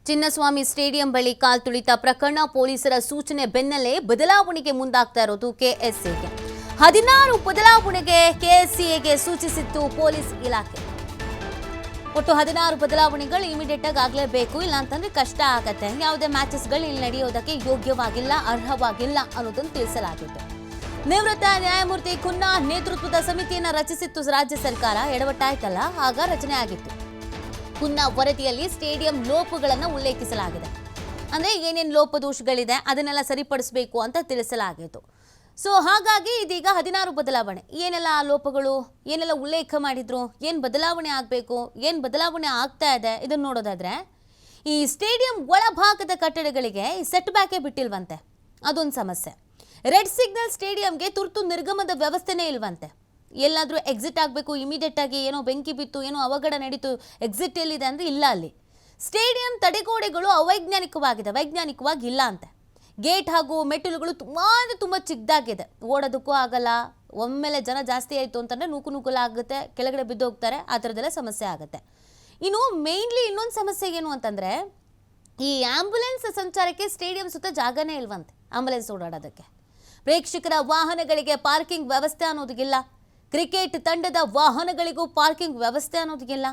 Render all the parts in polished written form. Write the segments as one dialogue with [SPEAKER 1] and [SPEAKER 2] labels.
[SPEAKER 1] Chinnaswamy stadium ಬಳಿ ಕಾಲ್ತುಳಿತ ಪ್ರಕರಣ ಪೊಲೀಸರ ಸೂಚನೆ ಬೆನ್ನಲ್ಲೇ ಬದಲಾವಣೆಗೆ ಮುಂದಾಗ್ತಾ ಇರೋದು ಕೆಎಸ್ಸಿಗೆ 16 ಬದಲಾವಣೆಗೆ ಕೆಎಸ್ಸಿಗೆ ಸೂಚಿಸಿತ್ತು ಪೊಲೀಸ್ ಇಲಾಖೆ. ಒಟ್ಟು 16 ಬದಲಾವಣೆಗಳು ಇಮಿಡಿಯೇಟ್ ಆಗಿ ಆಗಲೇಬೇಕು, ಇಲ್ಲ ಅಂತಂದ್ರೆ ಕಷ್ಟ ಆಗತ್ತೆ. ಯಾವುದೇ ಮ್ಯಾಚಸ್ಗಳು ಇಲ್ಲಿ ನಡೆಯೋದಕ್ಕೆ ಯೋಗ್ಯವಾಗಿಲ್ಲ, ಅರ್ಹವಾಗಿಲ್ಲ ಅನ್ನೋದನ್ನು ತಿಳಿಸಲಾಗಿತ್ತು. ನಿವೃತ್ತ ನ್ಯಾಯಮೂರ್ತಿ ಖನ್ನಾ ನೇತೃತ್ವದ ಸಮಿತಿಯನ್ನ ರಚಿಸಿತ್ತು ರಾಜ್ಯ ಸರ್ಕಾರ. ಎಡವಟ್ಟಾಯ್ತಲ್ಲ, ಆಗ ರಚನೆ ಆಗಿತ್ತು. ಖನ್ನಾ ವರದಿಯಲ್ಲಿ ಸ್ಟೇಡಿಯಂ ಲೋಪಗಳನ್ನು ಉಲ್ಲೇಖಿಸಲಾಗಿದೆ. ಅಂದ್ರೆ ಏನೇನು ಲೋಪದೋಷಗಳಿದೆ ಅದನ್ನೆಲ್ಲ ಸರಿಪಡಿಸಬೇಕು ಅಂತ ತಿಳಿಸಲಾಗಿತ್ತು. ಸೊ ಹಾಗಾಗಿ ಇದೀಗ 16 ಬದಲಾವಣೆ. ಏನೆಲ್ಲ ಲೋಪಗಳು, ಏನೆಲ್ಲ ಉಲ್ಲೇಖ ಮಾಡಿದ್ರು, ಏನು ಬದಲಾವಣೆ ಆಗಬೇಕು, ಏನು ಬದಲಾವಣೆ ಆಗ್ತಾ ಇದೆ, ಇದನ್ನು ನೋಡೋದಾದ್ರೆ ಈ ಸ್ಟೇಡಿಯಂ ಒಳಭಾಗದ ಕಟ್ಟಡಗಳಿಗೆ ಸೆಟ್ ಬ್ಯಾಕೇ ಬಿಟ್ಟಿಲ್ವಂತೆ, ಅದೊಂದು ಸಮಸ್ಯೆ. ರೆಡ್ ಸಿಗ್ನಲ್ ಸ್ಟೇಡಿಯಂಗೆ ತುರ್ತು ನಿರ್ಗಮನದ ವ್ಯವಸ್ಥೆನೇ ಇಲ್ವಂತೆ. ಎಲ್ಲಾದರೂ ಎಕ್ಸಿಟ್ ಆಗಬೇಕು ಇಮಿಡಿಯೇಟ್ ಆಗಿ, ಏನೋ ಬೆಂಕಿ ಬಿತ್ತು, ಏನೋ ಅವಘಡ ನಡೀತು, ಎಕ್ಸಿಟ್ ಎಲ್ಲಿದೆ ಅಂದರೆ ಇಲ್ಲ. ಅಲ್ಲಿ ಸ್ಟೇಡಿಯಂ ತಡೆಗೋಡೆಗಳು ಅವೈಜ್ಞಾನಿಕವಾಗಿದೆ, ವೈಜ್ಞಾನಿಕವಾಗಿ ಇಲ್ಲ ಅಂತೆ. ಗೇಟ್ ಹಾಗೂ ಮೆಟ್ಟಿಲುಗಳು ತುಂಬ ಚಿಕ್ಕದಾಗಿದೆ, ಓಡೋದಕ್ಕೂ ಆಗಲ್ಲ. ಒಮ್ಮೆಲೆ ಜನ ಜಾಸ್ತಿ ಆಯಿತು ಅಂತಂದರೆ ನೂಕುಲಾಗುತ್ತೆ, ಕೆಳಗಡೆ ಬಿದ್ದು ಹೋಗ್ತಾರೆ, ಆ ಥರದ್ದೆಲ್ಲ ಸಮಸ್ಯೆ ಆಗುತ್ತೆ. ಇನ್ನು ಮೇಯ್ನ್ಲಿ ಇನ್ನೊಂದು ಸಮಸ್ಯೆ ಏನು ಅಂತಂದರೆ ಈ ಆಂಬ್ಯುಲೆನ್ಸ್ ಸಂಚಾರಕ್ಕೆ ಸ್ಟೇಡಿಯಂ ಸುತ್ತ ಜಾಗನೇ ಇಲ್ವಂತೆ. ಆಂಬ್ಯುಲೆನ್ಸ್ ಓಡಾಡೋದಕ್ಕೆ ಪ್ರೇಕ್ಷಕರ ವಾಹನಗಳಿಗೆ ಪಾರ್ಕಿಂಗ್ ವ್ಯವಸ್ಥೆ ಅನ್ನೋದಿಲ್ಲ. ಕ್ರಿಕೆಟ್ ತಂಡದ ವಾಹನಗಳಿಗೂ ಪಾರ್ಕಿಂಗ್ ವ್ಯವಸ್ಥೆ ಅನ್ನೋದಿಲ್ಲ.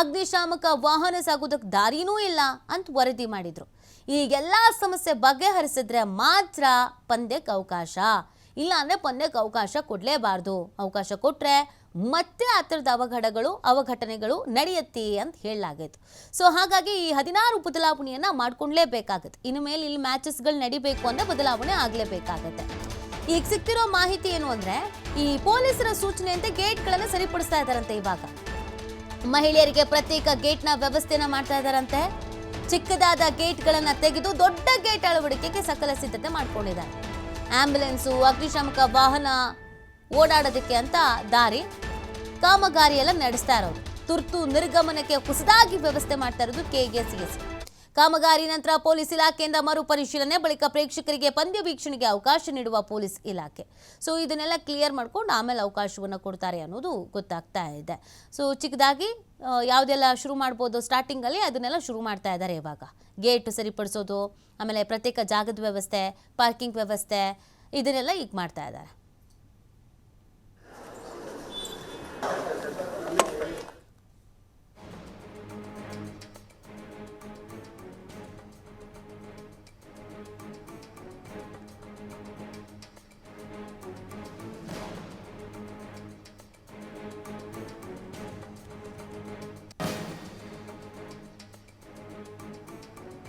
[SPEAKER 1] ಅಗ್ನಿಶಾಮಕ ವಾಹನ ಸಾಗೋದಕ್ಕೆ ದಾರಿನೂ ಇಲ್ಲ ಅಂತ ವರದಿ ಮಾಡಿದ್ರು. ಈಗೆಲ್ಲ ಸಮಸ್ಯೆ ಬಗೆಹರಿಸಿದ್ರೆ ಮಾತ್ರ ಪಂದ್ಯಕ್ಕೆ ಅವಕಾಶ, ಇಲ್ಲ ಅಂದರೆ ಪಂದ್ಯಕ್ಕೆ ಅವಕಾಶ ಕೊಡಲೇಬಾರ್ದು. ಅವಕಾಶ ಕೊಟ್ಟರೆ ಮತ್ತೆ ಆ ಥರದ ಅವಘಟನೆಗಳು ನಡೆಯುತ್ತೆ ಅಂತ ಹೇಳಲಾಗಿತ್ತು. ಸೊ ಹಾಗಾಗಿ ಈ 16 ಬದಲಾವಣೆಯನ್ನು ಮಾಡ್ಕೊಳ್ಳೇಬೇಕಾಗುತ್ತೆ. ಇನ್ನು ಮೇಲೆ ಇಲ್ಲಿ ಮ್ಯಾಚಸ್ಗಳು ನಡಿಬೇಕು ಅಂದರೆ ಬದಲಾವಣೆ ಆಗಲೇಬೇಕಾಗತ್ತೆ. ಈಗ ಸಿಗ್ತಿರೋ ಮಾಹಿತಿ ಏನು ಅಂದರೆ ಈ ಪೊಲೀಸರ ಸೂಚನೆಯಂತೆ ಗೇಟ್ಗಳನ್ನು ಸರಿಪಡಿಸ್ತಾ ಇದ್ದಾರಂತೆ. ಇವಾಗ ಮಹಿಳೆಯರಿಗೆ ಪ್ರತ್ಯೇಕ ಗೇಟ್ನ ವ್ಯವಸ್ಥೆನ ಮಾಡ್ತಾ ಇದ್ದಾರಂತೆ. ಚಿಕ್ಕದಾದ ಗೇಟ್ಗಳನ್ನು ತೆಗೆದು ದೊಡ್ಡ ಗೇಟ್ ಅಳವಡಿಕೆಗೆ ಸಕಲ ಸಿದ್ಧತೆ ಮಾಡ್ಕೊಂಡಿದ್ದಾರೆ. ಆಂಬ್ಯುಲೆನ್ಸು, ಅಗ್ನಿಶಾಮಕ ವಾಹನ ಓಡಾಡೋದಕ್ಕೆ ಅಂತ ದಾರಿ ಕಾಮಗಾರಿ ಎಲ್ಲ ನಡೆಸ್ತಾ ಇರೋದು. ತುರ್ತು ನಿರ್ಗಮನಕ್ಕೆ ಹೊಸದಾಗಿ ವ್ಯವಸ್ಥೆ ಮಾಡ್ತಾ ಇರೋದು ಕೆಎಸ್ಸಿಎಸ್. ಕಾಮಗಾರಿ ನಂತರ ಪೊಲೀಸ್ ಇಲಾಖೆಯಿಂದ ಮರುಪರಿಶೀಲನೆ, ಬಳಿಕ ಪ್ರೇಕ್ಷಕರಿಗೆ ಪಂದ್ಯ ವೀಕ್ಷಣೆಗೆ ಅವಕಾಶ ನೀಡುವ ಪೊಲೀಸ್ ಇಲಾಖೆ. ಸೊ ಇದನ್ನೆಲ್ಲ ಕ್ಲಿಯರ್ ಮಾಡ್ಕೊಂಡು ಆಮೇಲೆ ಅವಕಾಶವನ್ನು ಕೊಡ್ತಾರೆ ಅನ್ನೋದು ಗೊತ್ತಾಗ್ತಾ ಇದೆ. ಸೊ ಚಿಕ್ಕದಾಗಿ ಯಾವುದೆಲ್ಲ ಶುರು ಮಾಡ್ಬೋದು ಸ್ಟಾರ್ಟಿಂಗಲ್ಲಿ, ಅದನ್ನೆಲ್ಲ ಶುರು ಮಾಡ್ತಾ ಇದ್ದಾರೆ ಇವಾಗ. ಗೇಟ್ ಸರಿಪಡಿಸೋದು, ಆಮೇಲೆ ಪ್ರತ್ಯೇಕ ಜಾಗದ ವ್ಯವಸ್ಥೆ, ಪಾರ್ಕಿಂಗ್ ವ್ಯವಸ್ಥೆ, ಇದನ್ನೆಲ್ಲ ಈಗ ಮಾಡ್ತಾ ಇದ್ದಾರೆ.